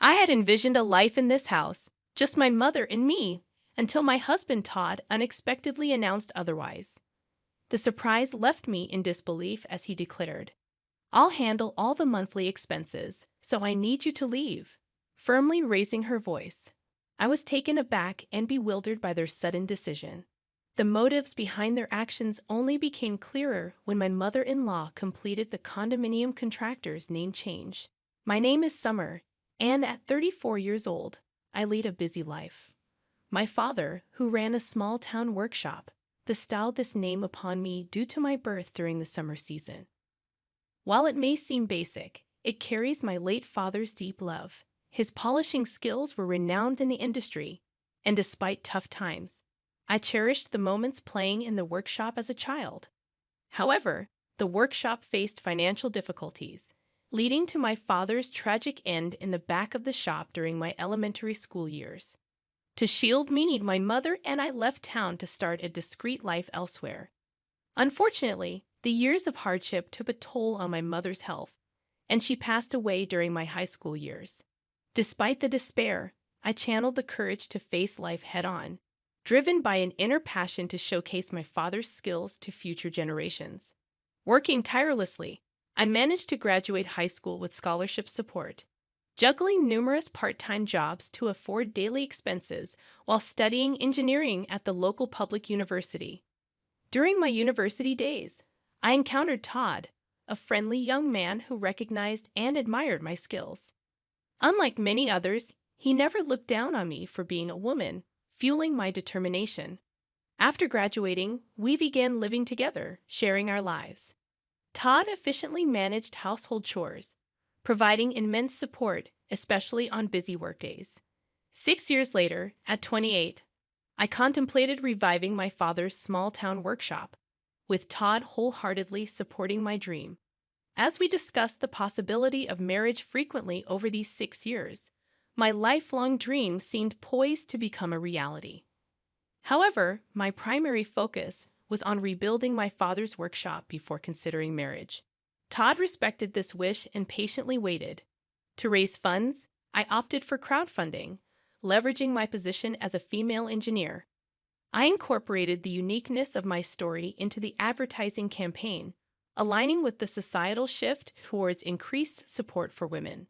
I had envisioned a life in this house, just my mother and me, until my husband Todd unexpectedly announced otherwise. The surprise left me in disbelief as he declared, "I'll handle all the monthly expenses, so I need you to leave," firmly raising her voice. I was taken aback and bewildered by their sudden decision. The motives behind their actions only became clearer when my mother-in-law completed the condominium contractor's name change. My name is Summer, and at 34 years old, I lead a busy life. My father, who ran a small-town workshop, bestowed this name upon me due to my birth during the summer season. While it may seem basic, it carries my late father's deep love. His polishing skills were renowned in the industry, and despite tough times, I cherished the moments playing in the workshop as a child. However, the workshop faced financial difficulties, leading to my father's tragic end in the back of the shop during my elementary school years. To shield me, my mother and I left town to start a discreet life elsewhere. Unfortunately, the years of hardship took a toll on my mother's health, and she passed away during my high school years. Despite the despair, I channeled the courage to face life head-on, driven by an inner passion to showcase my father's skills to future generations. Working tirelessly, I managed to graduate high school with scholarship support, juggling numerous part-time jobs to afford daily expenses while studying engineering at the local public university. During my university days, I encountered Todd, a friendly young man who recognized and admired my skills. Unlike many others, he never looked down on me for being a woman, fueling my determination. After graduating, we began living together, sharing our lives. Todd efficiently managed household chores, providing immense support, especially on busy workdays. 6 years later, at 28, I contemplated reviving my father's small-town workshop, with Todd wholeheartedly supporting my dream. As we discussed the possibility of marriage frequently over these 6 years, my lifelong dream seemed poised to become a reality. However, my primary focus was on rebuilding my father's workshop before considering marriage. Todd respected this wish and patiently waited. To raise funds, I opted for crowdfunding, leveraging my position as a female engineer. I incorporated the uniqueness of my story into the advertising campaign, aligning with the societal shift towards increased support for women.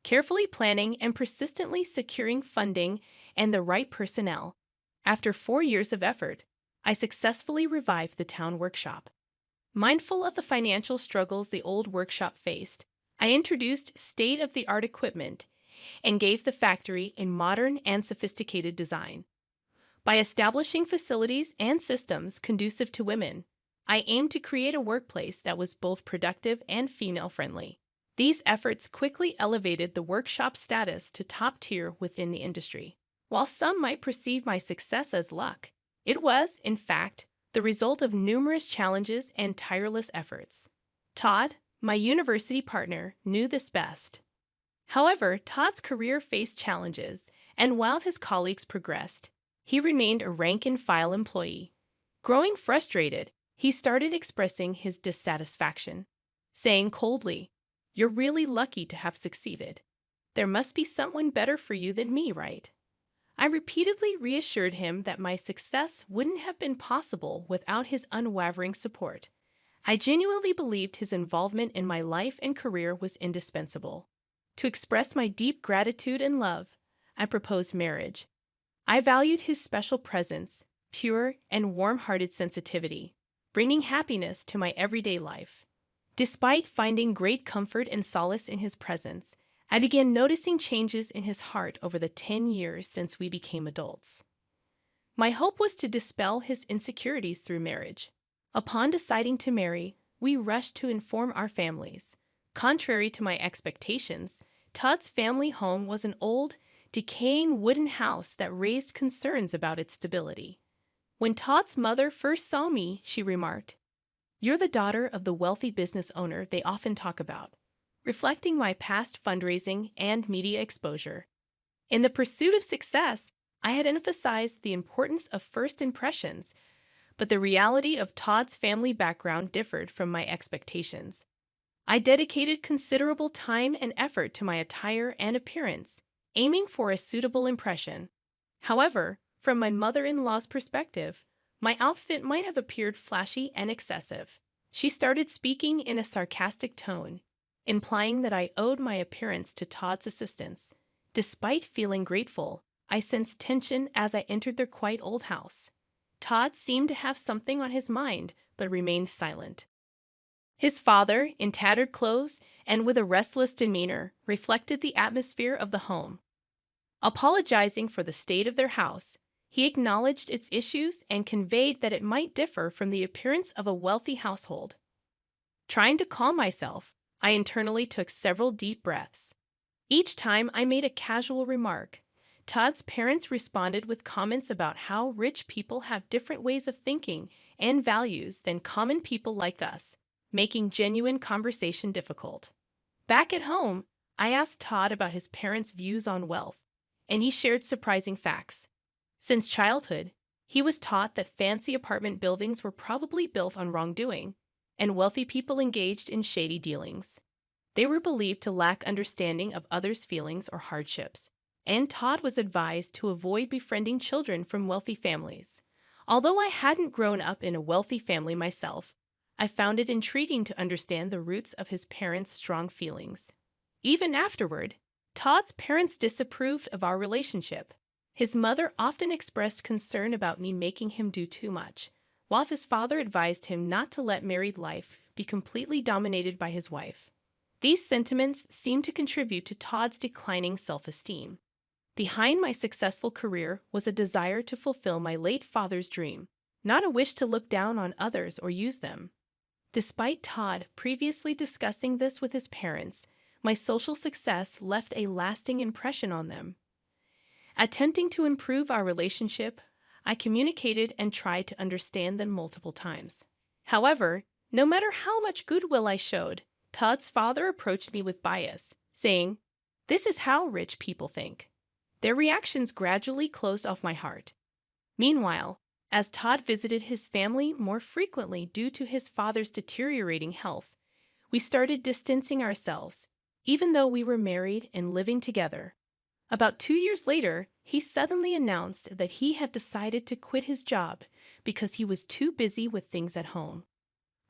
Carefully planning and persistently securing funding and the right personnel, after 4 years of effort, I successfully revived the town workshop. Mindful of the financial struggles the old workshop faced, I introduced state-of-the-art equipment and gave the factory a modern and sophisticated design. By establishing facilities and systems conducive to women, I aimed to create a workplace that was both productive and female-friendly. These efforts quickly elevated the workshop's status to top tier within the industry. While some might perceive my success as luck, it was, in fact, the result of numerous challenges and tireless efforts. Todd, my university partner, knew this best. However, Todd's career faced challenges, and while his colleagues progressed, he remained a rank-and-file employee. Growing frustrated, he started expressing his dissatisfaction, saying coldly, "You're really lucky to have succeeded. There must be someone better for you than me, right?" I repeatedly reassured him that my success wouldn't have been possible without his unwavering support. I genuinely believed his involvement in my life and career was indispensable. To express my deep gratitude and love, I proposed marriage. I valued his special presence, pure and warm-hearted sensitivity, bringing happiness to my everyday life. Despite finding great comfort and solace in his presence, I began noticing changes in his heart over the 10 years since we became adults. My hope was to dispel his insecurities through marriage. Upon deciding to marry, we rushed to inform our families. Contrary to my expectations, Todd's family home was an old, decaying wooden house that raised concerns about its stability. When Todd's mother first saw me, she remarked, "You're the daughter of the wealthy business owner they often talk about," reflecting my past fundraising and media exposure. In the pursuit of success, I had emphasized the importance of first impressions, but the reality of Todd's family background differed from my expectations. I dedicated considerable time and effort to my attire and appearance, aiming for a suitable impression. However, from my mother-in-law's perspective, my outfit might have appeared flashy and excessive. She started speaking in a sarcastic tone, implying that I owed my appearance to Todd's assistance. Despite feeling grateful, I sensed tension as I entered their quite old house. Todd seemed to have something on his mind, but remained silent. His father, in tattered clothes and with a restless demeanor, reflected the atmosphere of the home. Apologizing for the state of their house, he acknowledged its issues and conveyed that it might differ from the appearance of a wealthy household. Trying to calm myself, I internally took several deep breaths. Each time I made a casual remark, Todd's parents responded with comments about how rich people have different ways of thinking and values than common people like us, making genuine conversation difficult. Back at home, I asked Todd about his parents' views on wealth, and he shared surprising facts. Since childhood, he was taught that fancy apartment buildings were probably built on wrongdoing, and wealthy people engaged in shady dealings. They were believed to lack understanding of others' feelings or hardships, and Todd was advised to avoid befriending children from wealthy families. Although I hadn't grown up in a wealthy family myself, I found it intriguing to understand the roots of his parents' strong feelings. Even afterward, Todd's parents disapproved of our relationship. His mother often expressed concern about me making him do too much, while his father advised him not to let married life be completely dominated by his wife. These sentiments seemed to contribute to Todd's declining self-esteem. Behind my successful career was a desire to fulfill my late father's dream, not a wish to look down on others or use them. Despite Todd previously discussing this with his parents, my social success left a lasting impression on them. Attempting to improve our relationship, I communicated and tried to understand them multiple times. However, no matter how much goodwill I showed, Todd's father approached me with bias, saying, "This is how rich people think." Their reactions gradually closed off my heart. Meanwhile, as Todd visited his family more frequently due to his father's deteriorating health, we started distancing ourselves, even though we were married and living together. About 2 years later, he suddenly announced that he had decided to quit his job because he was too busy with things at home.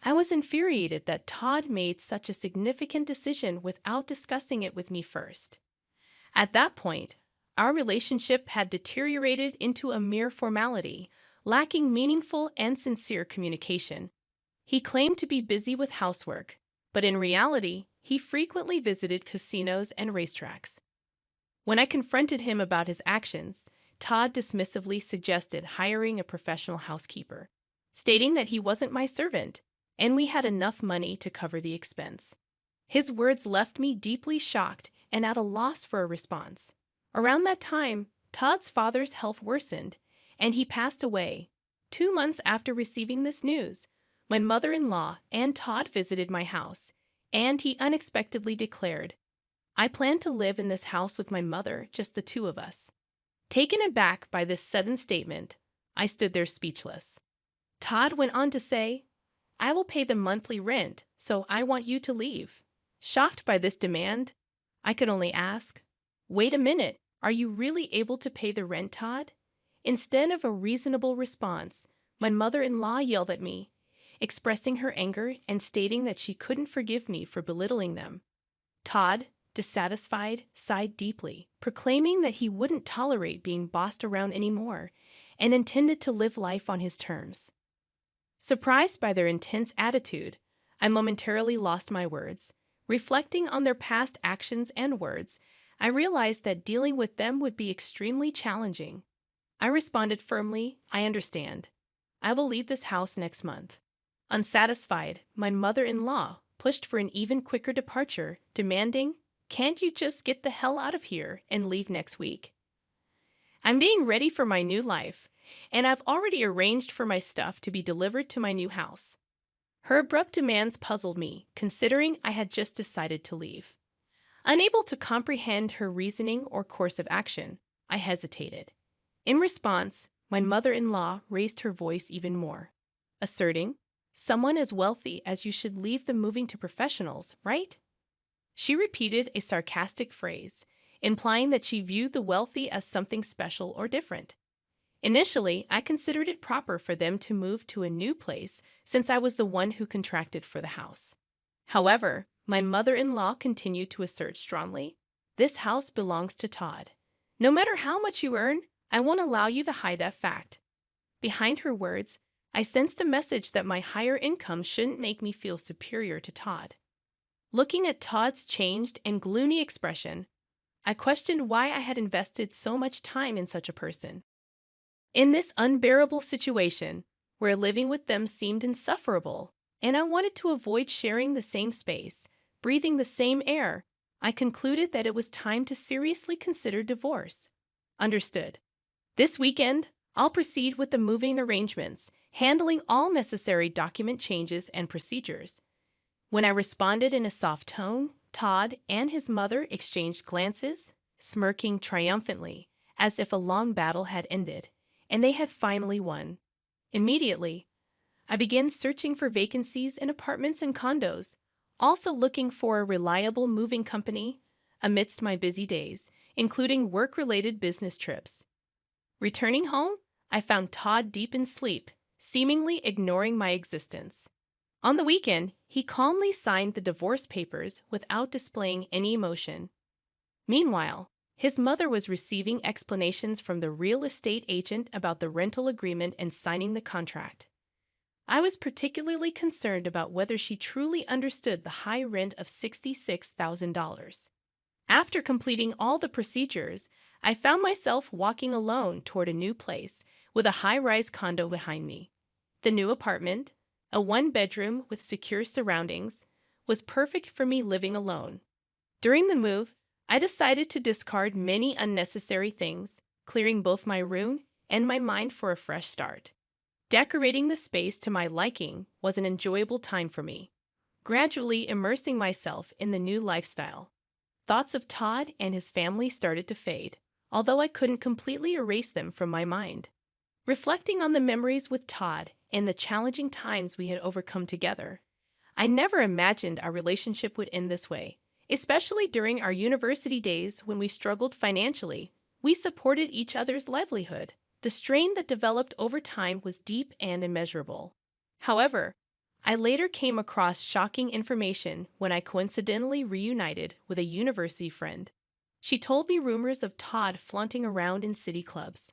I was infuriated that Todd made such a significant decision without discussing it with me first. At that point, our relationship had deteriorated into a mere formality, lacking meaningful and sincere communication. He claimed to be busy with housework, but in reality, he frequently visited casinos and racetracks. When I confronted him about his actions, Todd dismissively suggested hiring a professional housekeeper, stating that he wasn't my servant, and we had enough money to cover the expense. His words left me deeply shocked and at a loss for a response. Around that time, Todd's father's health worsened, and he passed away. 2 months after receiving this news, my mother-in-law and Todd visited my house, and he unexpectedly declared, "I plan to live in this house with my mother, just the two of us." Taken aback by this sudden statement, I stood there speechless. Todd went on to say, "I will pay the monthly rent, so I want you to leave." Shocked by this demand, I could only ask, "Wait a minute, are you really able to pay the rent, Todd?" Instead of a reasonable response, my mother-in-law yelled at me, expressing her anger and stating that she couldn't forgive me for belittling them. Todd, dissatisfied, sighed deeply, proclaiming that he wouldn't tolerate being bossed around anymore and intended to live life on his terms. Surprised by their intense attitude, I momentarily lost my words. Reflecting on their past actions and words, I realized that dealing with them would be extremely challenging. I responded firmly, "I understand. I will leave this house next month." Unsatisfied, my mother-in-law pushed for an even quicker departure, demanding, "Can't you just get the hell out of here and leave next week?" I'm being ready for my new life, and I've already arranged for my stuff to be delivered to my new house. Her abrupt demands puzzled me, considering I had just decided to leave. Unable to comprehend her reasoning or course of action, I hesitated. In response, my mother-in-law raised her voice even more, asserting, "Someone as wealthy as you should leave them moving to professionals, right?" She repeated a sarcastic phrase, implying that she viewed the wealthy as something special or different. Initially, I considered it proper for them to move to a new place since I was the one who contracted for the house. However, my mother-in-law continued to assert strongly, "This house belongs to Todd. No matter how much you earn, I won't allow you to hide that fact." Behind her words, I sensed a message that my higher income shouldn't make me feel superior to Todd. Looking at Todd's changed and gloomy expression, I questioned why I had invested so much time in such a person. In this unbearable situation, where living with them seemed insufferable, and I wanted to avoid sharing the same space, breathing the same air, I concluded that it was time to seriously consider divorce. Understood. This weekend, I'll proceed with the moving arrangements, handling all necessary document changes and procedures. When I responded in a soft tone, Todd and his mother exchanged glances, smirking triumphantly, as if a long battle had ended, and they had finally won. Immediately, I began searching for vacancies in apartments and condos, also looking for a reliable moving company amidst my busy days, including work-related business trips. Returning home, I found Todd deep in sleep, seemingly ignoring my existence. On the weekend, he calmly signed the divorce papers without displaying any emotion. Meanwhile, his mother was receiving explanations from the real estate agent about the rental agreement and signing the contract. I was particularly concerned about whether she truly understood the high rent of $66,000. After completing all the procedures, I found myself walking alone toward a new place with a high-rise condo behind me. The new apartment, a one-bedroom with secure surroundings, was perfect for me living alone. During the move, I decided to discard many unnecessary things, clearing both my room and my mind for a fresh start. Decorating the space to my liking was an enjoyable time for me, gradually immersing myself in the new lifestyle. Thoughts of Todd and his family started to fade, although I couldn't completely erase them from my mind. Reflecting on the memories with Todd and the challenging times we had overcome together, I never imagined our relationship would end this way. Especially during our university days when we struggled financially, we supported each other's livelihood. The strain that developed over time was deep and immeasurable. However, I later came across shocking information when I coincidentally reunited with a university friend. She told me rumors of Todd flaunting around in city clubs.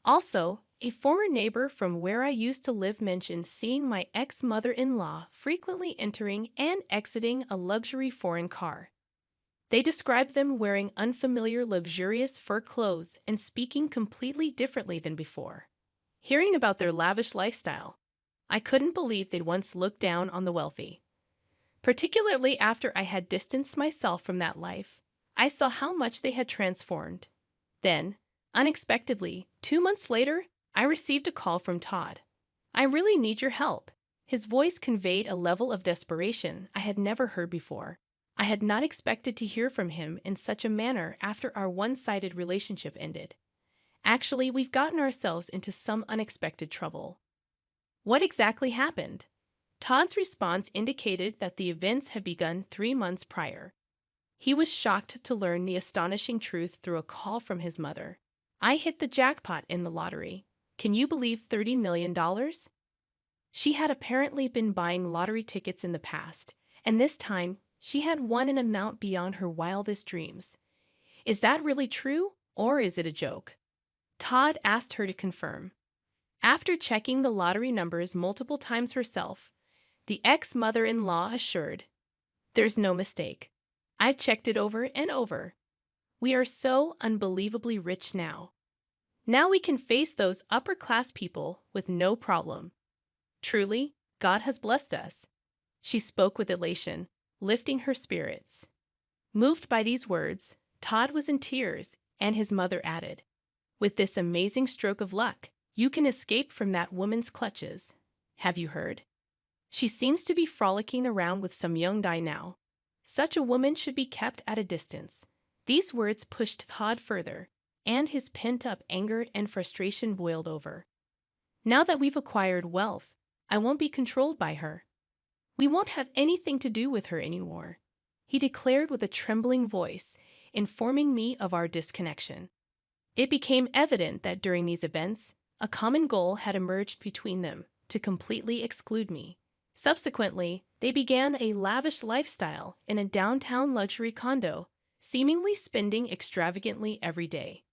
Also, a former neighbor from where I used to live mentioned seeing my ex-mother-in-law frequently entering and exiting a luxury foreign car. They described them wearing unfamiliar, luxurious fur clothes and speaking completely differently than before. Hearing about their lavish lifestyle, I couldn't believe they'd once looked down on the wealthy. Particularly after I had distanced myself from that life, I saw how much they had transformed. Then, unexpectedly, 2 months later, I received a call from Todd. "I really need your help." His voice conveyed a level of desperation I had never heard before. I had not expected to hear from him in such a manner after our one-sided relationship ended. Actually, we've gotten ourselves into some unexpected trouble. What exactly happened? Todd's response indicated that the events had begun 3 months prior. He was shocked to learn the astonishing truth through a call from his mother. "I hit the jackpot in the lottery. Can you believe $30 million? She had apparently been buying lottery tickets in the past, and this time she had won an amount beyond her wildest dreams. Is that really true, or is it a joke?" Todd asked her to confirm. After checking the lottery numbers multiple times herself, the ex-mother-in-law assured, "There's no mistake. I've checked it over and over. We are so unbelievably rich now. Now we can face those upper-class people with no problem. Truly, God has blessed us." She spoke with elation, lifting her spirits. Moved by these words, Todd was in tears, and his mother added, "With this amazing stroke of luck, you can escape from that woman's clutches. Have you heard? She seems to be frolicking around with some young guy now. Such a woman should be kept at a distance." These words pushed Todd further, and his pent-up anger and frustration boiled over. "Now that we've acquired wealth, I won't be controlled by her. We won't have anything to do with her anymore," he declared with a trembling voice, informing me of our disconnection. It became evident that during these events, a common goal had emerged between them to completely exclude me. Subsequently, they began a lavish lifestyle in a downtown luxury condo, seemingly spending extravagantly every day.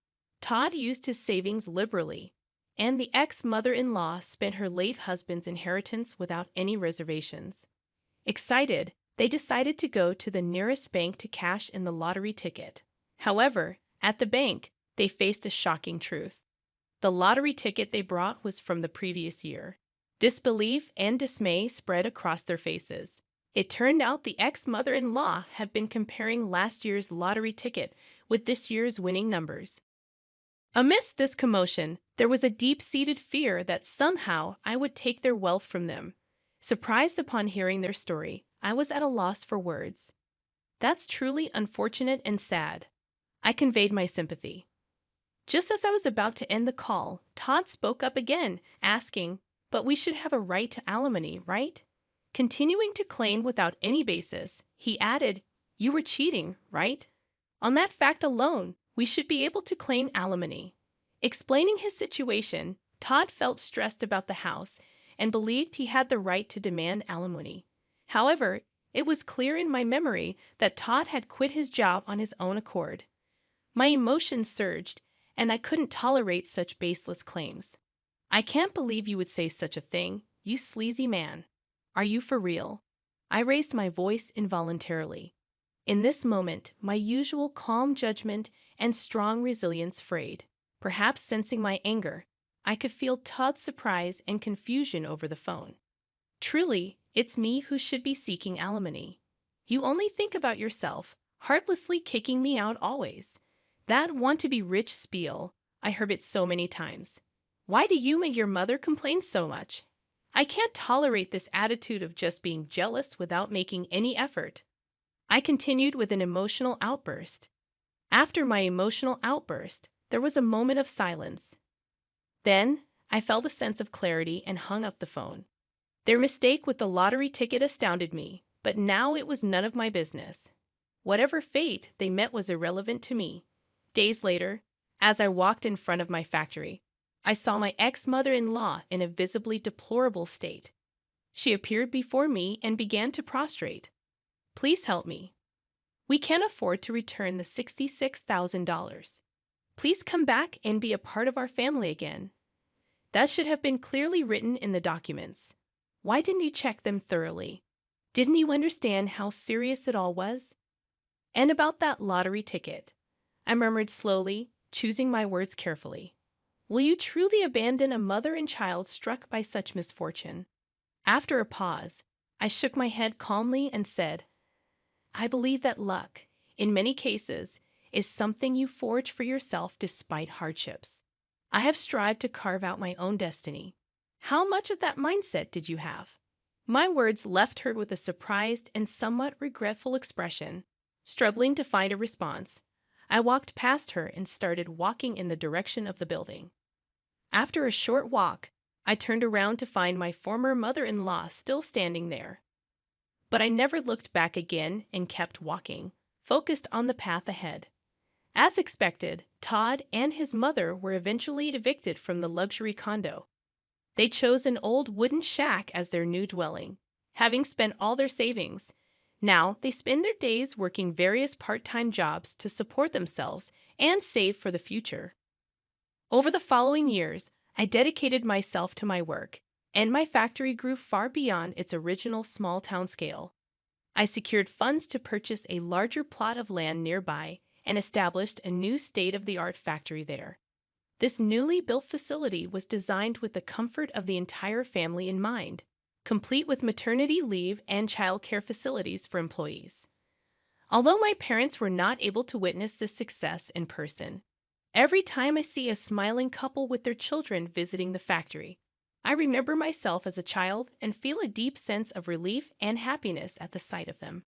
Todd used his savings liberally, and the ex-mother-in-law spent her late husband's inheritance without any reservations. Excited, they decided to go to the nearest bank to cash in the lottery ticket. However, at the bank, they faced a shocking truth. The lottery ticket they brought was from the previous year. Disbelief and dismay spread across their faces. It turned out the ex-mother-in-law had been comparing last year's lottery ticket with this year's winning numbers. Amidst this commotion, there was a deep-seated fear that somehow I would take their wealth from them. Surprised upon hearing their story, I was at a loss for words. "That's truly unfortunate and sad." I conveyed my sympathy. Just as I was about to end the call, Todd spoke up again, asking, "But we should have a right to alimony, right?" Continuing to claim without any basis, he added, "You were cheating, right? On that fact alone, we should be able to claim alimony." Explaining his situation, Todd felt stressed about the house and believed he had the right to demand alimony. However, it was clear in my memory that Todd had quit his job on his own accord. My emotions surged, and I couldn't tolerate such baseless claims. "I can't believe you would say such a thing, you sleazy man. Are you for real?" I raised my voice involuntarily. In this moment, my usual calm judgment and strong resilience frayed. Perhaps sensing my anger, I could feel Todd's surprise and confusion over the phone. "Truly, it's me who should be seeking alimony. You only think about yourself, heartlessly kicking me out always. That want-to-be-rich spiel, I heard it so many times. Why do you and your mother complain so much? I can't tolerate this attitude of just being jealous without making any effort." I continued with an emotional outburst. After my emotional outburst, there was a moment of silence. Then, I felt a sense of clarity and hung up the phone. Their mistake with the lottery ticket astounded me, but now it was none of my business. Whatever fate they met was irrelevant to me. Days later, as I walked in front of my factory, I saw my ex-mother-in-law in a visibly deplorable state. She appeared before me and began to prostrate. "Please help me. We can't afford to return the $66,000. Please come back and be a part of our family again." That should have been clearly written in the documents. Why didn't he check them thoroughly? Didn't he understand how serious it all was? "And about that lottery ticket," I murmured slowly, choosing my words carefully. "Will you truly abandon a mother and child struck by such misfortune?" After a pause, I shook my head calmly and said, "I believe that luck, in many cases, is something you forge for yourself despite hardships. I have strived to carve out my own destiny. How much of that mindset did you have?" My words left her with a surprised and somewhat regretful expression. Struggling to find a response, I walked past her and started walking in the direction of the building. After a short walk, I turned around to find my former mother-in-law still standing there. But I never looked back again and kept walking, focused on the path ahead. As expected, Todd and his mother were eventually evicted from the luxury condo. They chose an old wooden shack as their new dwelling, having spent all their savings. Now they spend their days working various part-time jobs to support themselves and save for the future. Over the following years, I dedicated myself to my work, and my factory grew far beyond its original small-town scale. I secured funds to purchase a larger plot of land nearby and established a new state-of-the-art factory there. This newly built facility was designed with the comfort of the entire family in mind, complete with maternity leave and childcare facilities for employees. Although my parents were not able to witness this success in person, every time I see a smiling couple with their children visiting the factory, I remember myself as a child and feel a deep sense of relief and happiness at the sight of them.